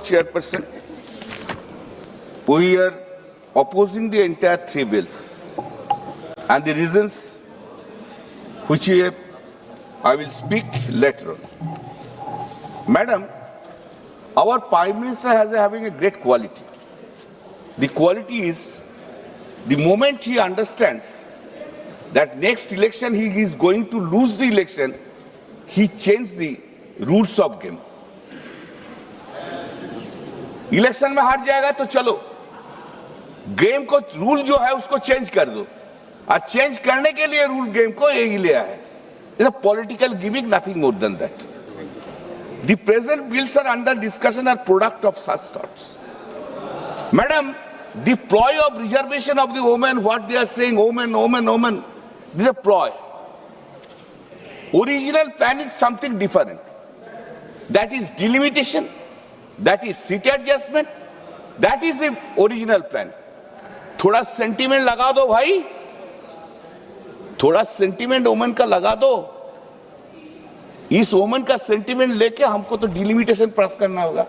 Chairperson, we are opposing the entire three bills, and the reasons which I will speak later on. Madam, our Prime Minister has having a great quality. The quality is the moment he understands that next election he is going to lose the election, he changed the rules of game. Election में हार जाएगा तो चलो, game को rule जो है उसको change कर दो, और चेंज करने के लिए रूल गेम को यही लिया है. It's a political gimmick, nothing more than that. The present bills are under discussion are product of such thoughts. Madam, the ploy of reservation of the women, what they are saying, women, this is a ploy. Original plan is something different. That is delimitation, that is seat adjustment, that is the original plan. थोड़ा sentiment लगा दो भाई, थोड़ा sentiment women का लगा दो. इस women का सेंटीमेंट लेके हमको तो डिलिमिटेशन पास करना होगा.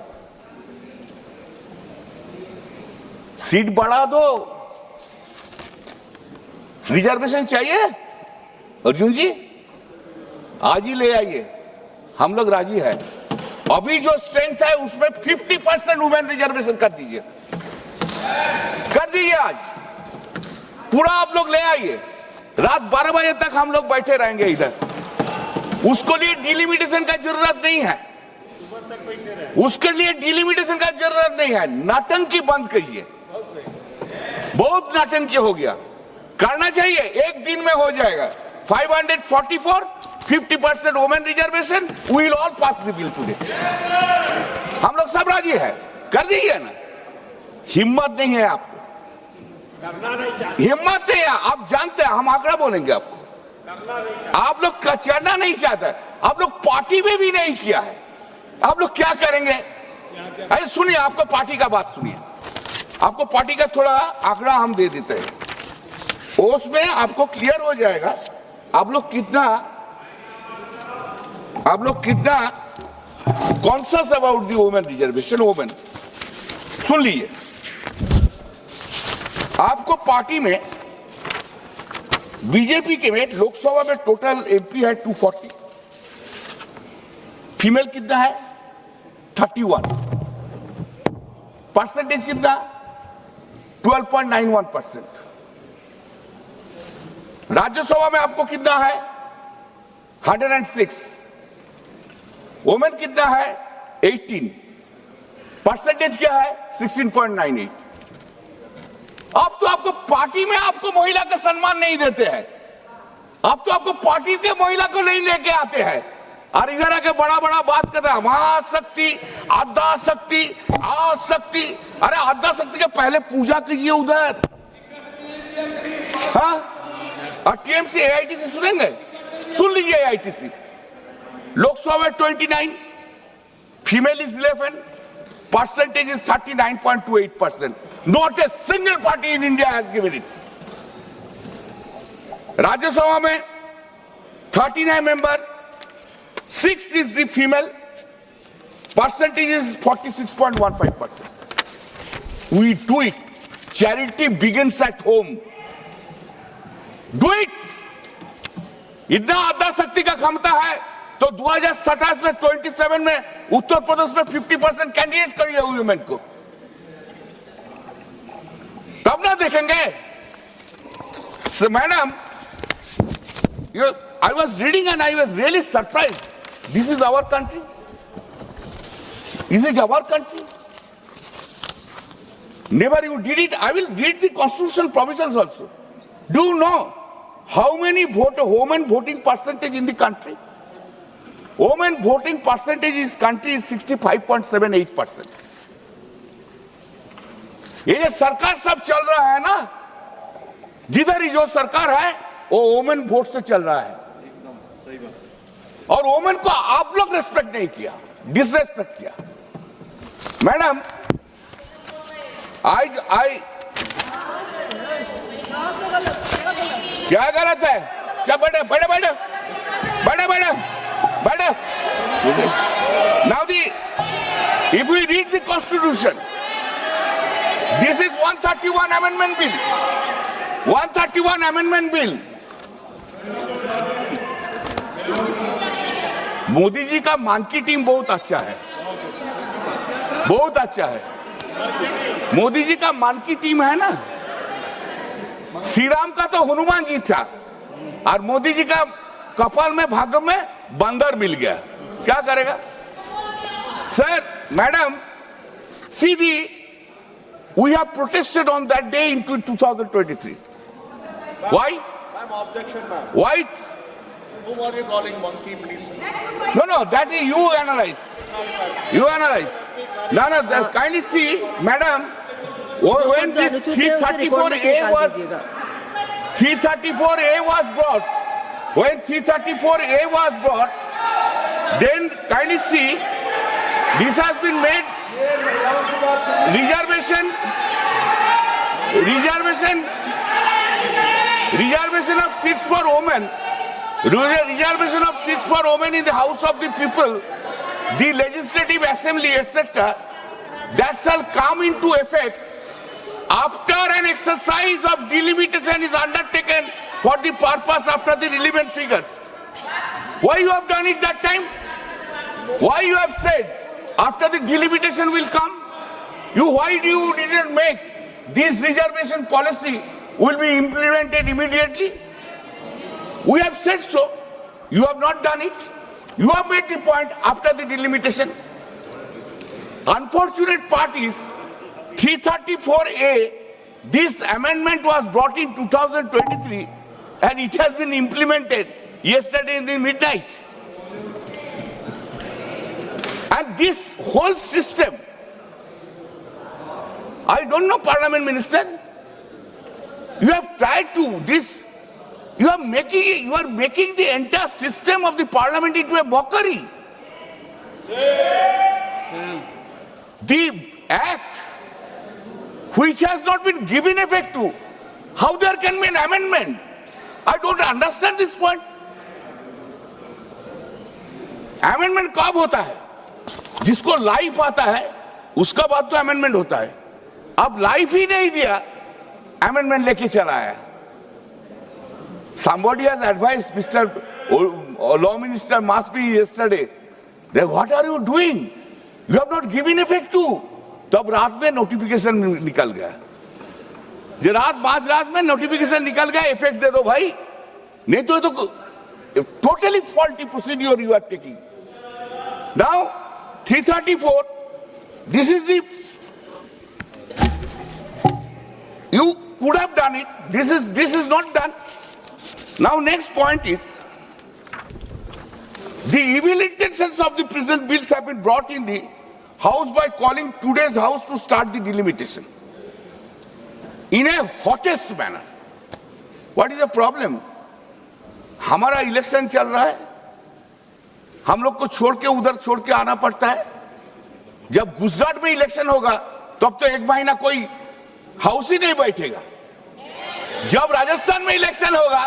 सीट बढ़ा दो, रिजर्वेशन चाहिए अर्जुन जी, आज ही ले आइए, हम लोग राजी है. अभी जो स्ट्रेंथ है उसमें 50% वुमेन रिजर्वेशन कर दीजिए, कर दीजिए. आज पूरा आप लोग ले आइए, रात 12 बजे तक हम लोग बैठे रहेंगे इधर. उसको लिए डिलिमिटेशन का जरूरत नहीं है, उसके लिए डिलिमिटेशन का जरूरत नहीं है. नाटंकी बंद कीजिए, बहुत नाटंकी हो गया. करना चाहिए, एक दिन में हो जाएगा. 544 50% women reservation, we will all pass the bill today. हम लोग सब राजी है, कर दीजिए ना. हिम्मत नहीं है आपको, हिम्मत नहीं है. आप जानते हैं हम आंकड़ा बोलेंगे आपको. आप लोग कचरना नहीं चाहते, आप लोग पार्टी में भी नहीं किया है. आप लोग क्या करेंगे? अरे सुनिए, आपको पार्टी का बात सुनिए, आपको पार्टी का थोड़ा आंकड़ा हम दे देते हैं, उसमें आपको क्लियर हो जाएगा आप लोग कितना conscious about the women reservation. Women सुन लीजिए, आपको पार्टी में बीजेपी के में लोकसभा में टोटल एमपी है 240, फीमेल कितना है 31, परसेंटेज कितना 12.91%. राज्यसभा में आपको कितना है 106, वुमेन कितना है 18, परसेंटेज क्या है 16.98. अब तो आपको पार्टी में आपको महिला का सम्मान नहीं देते हैं, अब तो आपको पार्टी के महिला को नहीं लेके आते हैं, और इधर आके बड़ा बड़ा बात करते हैं महाशक्ति, आद्या शक्ति, आशक्ति. अरे आद्या शक्ति के पहले पूजा कीजिए उधर. हाँ, और टीएमसी एआईटीसी सुनेंगे, सुन लीजिए. एआईटीसी लोकसभा में 29, female is 11, percentage is 39.28%. Not a single party in India has given it. Rajya Sabha में 39 member, 6 is the female, percentage is 46.15%. We do it. Charity begins at home. Do it. इतना आद्या शक्ति का क्षमता है तो 2027 में 27 में उत्तर प्रदेश में 50% कैंडिडेट करिए वुमेन को, तब ना देखेंगे. So madam, I was reading and I was really surprised. This is our country. Is it our country? Never you did it. I will read the constitutional provisions also. Do you know how many women voting percentage in the country? Women voting percentage in country is 65.78%. ये जो सरकार सब चल रहा है ना, जिधर ही जो सरकार है वो वोमेन वोट से चल रहा है, और वोमेन को आप लोग रेस्पेक्ट नहीं किया, डिसरेस्पेक्ट किया. मैडम, आई क्या गलत है? चल बैठे बैठे बैठे बैठे बैठे बैठे. Now the If we read the Constitution, this is 131 Amendment Bill. 131 Amendment Bill. Modi ji का मान की टीम बहुत अच्छा है, बहुत अच्छा है। मोदी जी का मान की टीम है ना, श्री राम का तो हनुमान जी था और मोदी जी का कपाल में भाग्य में बंदर मिल गया, क्या करेगा? Sir, madam, Sidhi, we have protested on that day in 2023. Why? Ma'am, objection, ma'am. Why? Whom are you calling monkey, please? No, that is you analyze. You analyze. No, kindly see, madam, when this 334A was brought, when 334A was brought, then kindly see, this has been made reservation of seats for women. Reservation of seats for women in the House of the People, the Legislative Assembly, etc. That shall come into effect after an exercise of delimitation is undertaken for the purpose after the relevant figures. Why you have done it that time? Why you have said after the delimitation will come? Why you didn't make this reservation policy will be implemented immediately? We have said so. You have not done it. You have made the point after the delimitation. Unfortunate part is 334A, this amendment was brought in 2023 and it has been implemented yesterday in the midnight. And this whole system, I don't know, Parliament Minister, you have tried to this. You are making the entire system of the parliament into a mockery. The act which has not been given effect to, how there can be an amendment? I don't understand this point. Amendment कब होता है? जिसको life आता है उसका बाद तो amendment होता है। अब लाइफ ही नहीं दिया, amendment लेके चला आया। Somebody has advised Mr. Law Minister must be yesterday. Then what are you doing? You have not given effect to. तब रात में नोटिफिकेशन निकल गया। जो रात 5 रात में नोटिफिकेशन निकल गया, इफेक्ट दे दो भाई, नहीं तो totally faulty procedure you are taking. Now 334, this is the, you could have done it. This is not done. Now next point is, the evil intentions of the present bills have been brought in the House by calling today's House to start the delimitation in a hottest manner. What is the problem? हमारा election चल रहा है, हम लोग को छोड़ के उधर छोड़ के आना पड़ता है। जब गुजरात में इलेक्शन होगा तब तो 1 महीना कोई हाउस ही नहीं बैठेगा। जब राजस्थान में इलेक्शन होगा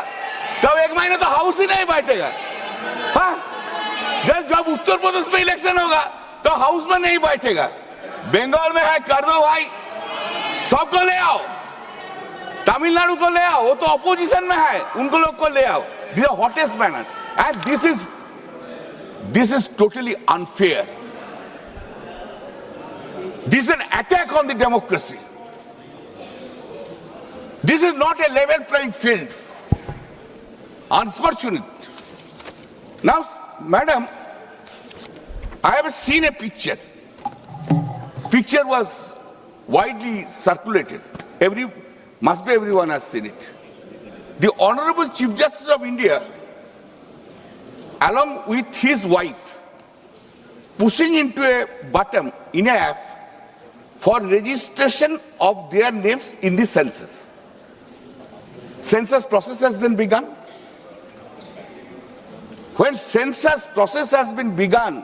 तब 1 महीना तो हाउस ही नहीं बैठेगा। हाँ, जब उत्तर प्रदेश में इलेक्शन होगा तो हाउस में नहीं बैठेगा। बंगाल में है, कर दो भाई, सबको ले आओ। तमिलनाडु को ले आओ, वो तो अपोजिशन में है, उनको लोग को ले आओ। This is the hottest manner, and this is totally unfair. This is an attack on the democracy. This is not a level playing field. Unfortunate. Now, madam, I have seen a picture. Picture was widely circulated. Everyone has seen it. The Honorable Chief Justice of India, along with his wife, pushing into a button in a app for registration of their names in the census. Census process has then begun. When census process has been begun,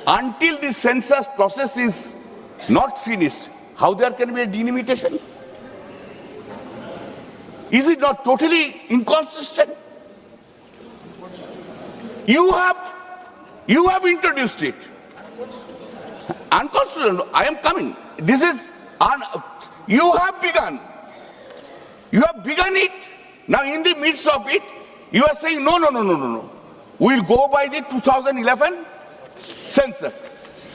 until the census process is not finished, how there can be a delimitation? Is it not totally inconsistent? You have introduced it. Unconstitutional. I am coming. This is you have begun. You have begun it. Now, in the midst of it, you are saying no. We'll go by the 2011 census.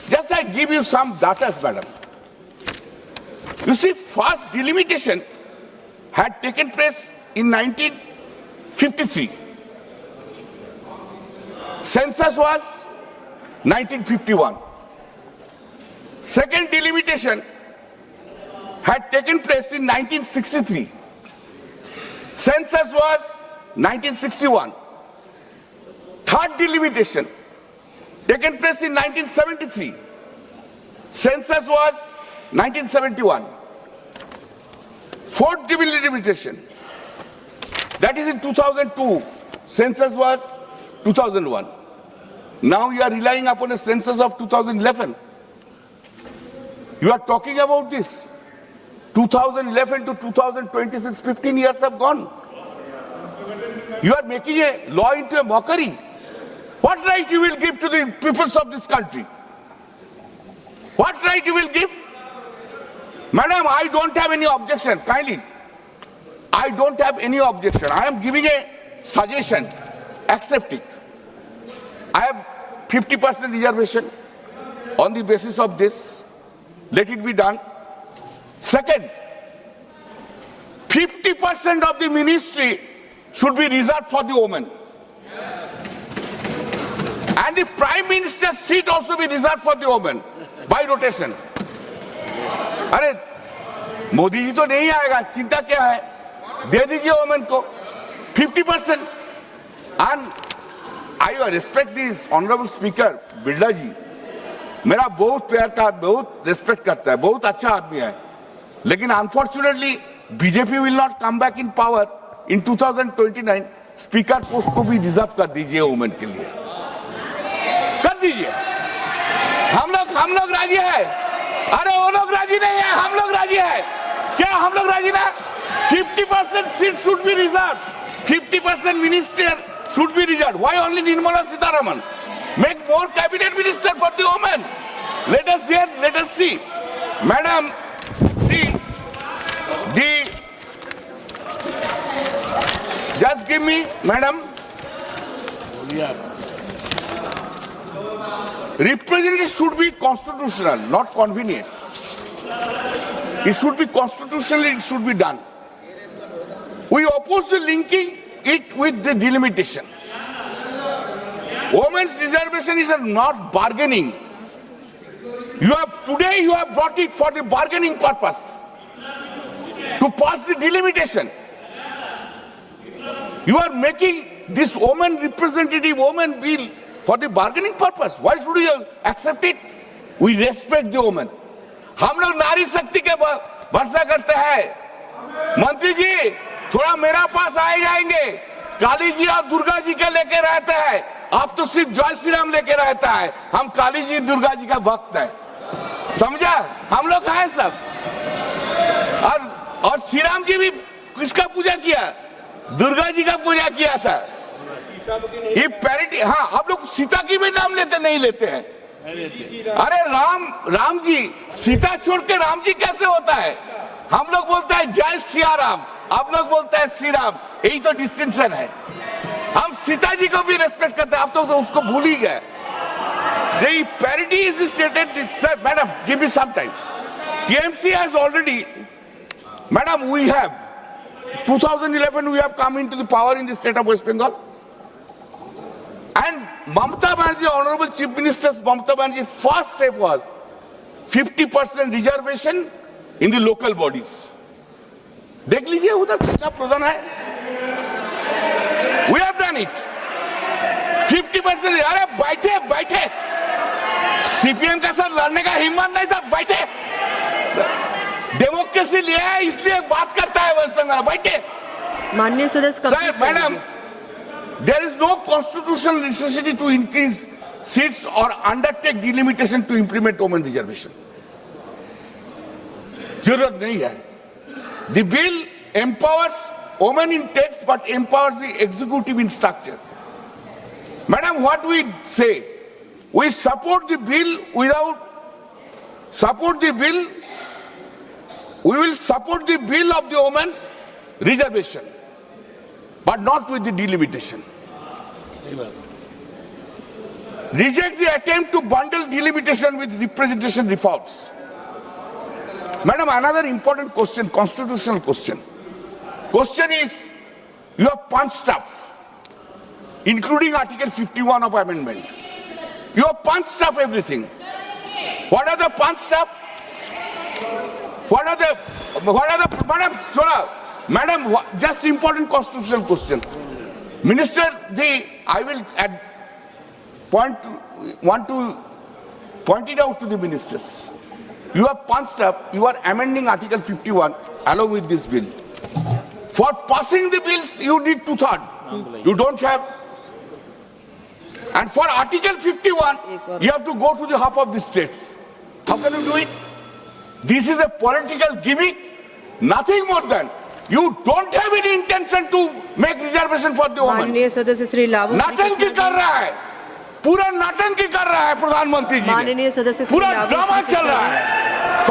Just I give you some data, madam. You see, first delimitation had taken place in 1953. Census was 1951. Second delimitation had taken place in 1963. Census was 1961. Third delimitation taken place in 1973. Census was 1971. Fourth delimitation, that is in 2002. Census was 2001. Now you are relying upon a census of 2011. You are talking about this. 2011 to 2026, 15 years have gone. You are making a law into a mockery. What right you will give to the peoples of this country? What right you will give? Madam, I don't have any objection, kindly. I don't have any objection. I am giving a suggestion. Accept it. I have 50% reservation on the basis of this. Let it be done. Second, 50% of the ministry should be reserved for the women. And the Prime Minister's seat also be reserved for the women by rotation. अरे मोदी जी तो नहीं आएगा, चिंता क्या है? दे दीजिए women को 50%. And I respect this honorable speaker Birla जी. मेरा बहुत प्यार का, बहुत रिस्पेक्ट करता है, बहुत अच्छा आदमी है. लेकिन unfortunately BJP will not come back in power in 2029. Speaker post को भी रिजर्व कर दीजिए वुमेन के लिए, कर दीजिए. हम लोग राजी है. अरे वो लोग राजी नहीं है, हम लोग राजी है. क्या हम लोग राजी ना? 50% seat should be reserve, 50% minister should be reserved. Why only Nirmala Sitharaman? Make more cabinet minister for the women. Let us hear, let us see. Madam, see, just give me, madam. Representation should be constitutional, not convenient. It should be constitutional, it should be done. We oppose the linking it with the delimitation. Women's reservation is not bargaining. Today you have brought it for the bargaining purpose, to pass the delimitation. You are making this woman representative woman bill for the bargaining purpose. Why should you accept it? We respect the woman. हम लोग नारी शक्ति के भरोसा करते हैं. मंत्री जी थोड़ा मेरा पास आए जाएंगे. काली जी और दुर्गा जी के लेके रहते हैं, आप तो सिर्फ जय श्री राम लेके रहता है. हम काली जी दुर्गा जी का भक्त है, समझा? हम लोग हैं सब. और श्री राम जी भी किसका पूजा किया? दुर्गा जी का पूजा किया था. ये पैरिटी. हाँ, आप लोग सीता की भी नाम लेते नहीं लेते हैं. अरे राम जी, सीता छोड़ के राम जी कैसे होता है? हम लोग बोलते हैं जय सिया राम, आप लोग बोलते हैं श्री राम. यही तो डिस्टिंक्शन है. हम सीता जी को भी रेस्पेक्ट करते हैं, आप तो उसको भूल ही गए. The parity is stated. Sir, madam, give me some time. TMC has already, madam, we have 2011 we have come into the power in the state of West Bengal, and Mamata Banerjee, Honorable Chief Minister's Mamata Banerjee's first step was 50% reservation in the local bodies. देख लीजिए उधर कितना प्रधान है. We have done it. 50%. अरे बैठे CPM का sir लड़ने का हिम्मत नहीं था. बैठे डेमोक्रेसी लिया है इसलिए बात करता है वेस्ट बंगाल. बैठे माननीय सदस्य. Sir madam, there is no constitutional necessity to increase seats or undertake delimitation to implement women reservation. जरूरत नहीं है. The bill empowers women in text but empowers the executive in structure. Madam, what we say, we support the bill without support the bill. We will support the bill of the women reservation, but not with the delimitation. Reject the attempt to bundle delimitation with representation reforms. Madam, another important question, constitutional question. Question is, you have punched up, including Article 51 of amendment. You have punched up everything. What are the punched up? What are the, Madam, just important constitutional question. Minister, I will want to point it out to the ministers. You have punched up, you are amending Article 51 along with this bill. For passing the bills, you need 2/3. You don't have. And for Article 51, you have to go to the half of the states. How can you do it? This is a political gimmick, nothing more than. You don't have any intention to make reservation for the women. माननीय सदस्य श्री लाभो नाटंकी कर रहा है, पूरा नाटंकी कर रहा है प्रधानमंत्री जी ने। माननीय सदस्य श्री पूरा लाभो ड्रामा चल रहा है।